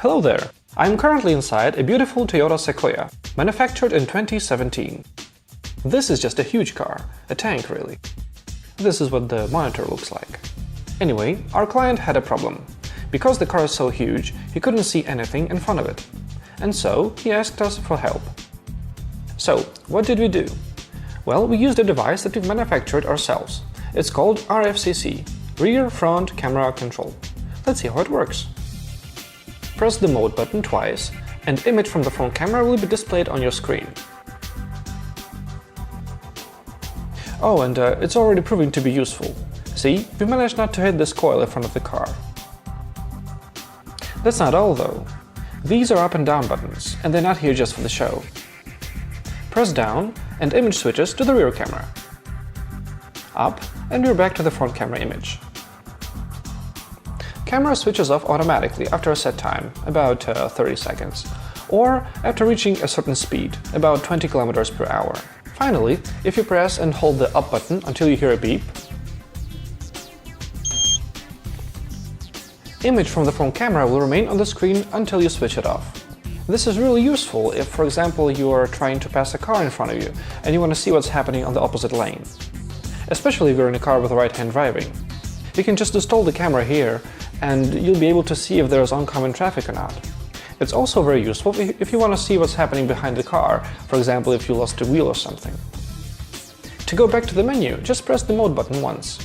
Hello there! I'm currently inside a beautiful Toyota Sequoia, manufactured in 2017. This is just a huge car, a tank really. This is what the monitor looks like. Anyway, our client had a problem. Because the car is so huge, he couldn't see anything in front of it. And so, he asked us for help. So, what did we do? Well, we used a device that we've manufactured ourselves. It's called RFCC, Rear Front Camera Control. Let's see how it works. Press the mode button twice, and image from the front camera will be displayed on your screen. Oh, and it's already proving to be useful. See, we managed not to hit this coil in front of the car. That's not all though. These are up and down buttons, and they're not here just for the show. Press down, and image switches to the rear camera. Up, and we're back to the front camera image. Camera switches off automatically after a set time, about 30 seconds, or after reaching a certain speed, about 20 km per hour. Finally, if you press and hold the up button until you hear a beep, image from the front camera will remain on the screen until you switch it off. This is really useful if, for example, you are trying to pass a car in front of you and you want to see what's happening on the opposite lane. Especially if you're in a car with right-hand driving. You can just install the camera here and you'll be able to see if there's oncoming traffic or not. It's also very useful if you want to see what's happening behind the car, for example if you lost a wheel or something. To go back to the menu, just press the mode button once.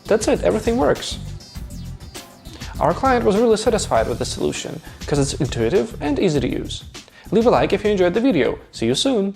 That's it, everything works. Our client was really satisfied with the solution, because it's intuitive and easy to use. Leave a like if you enjoyed the video. See you soon!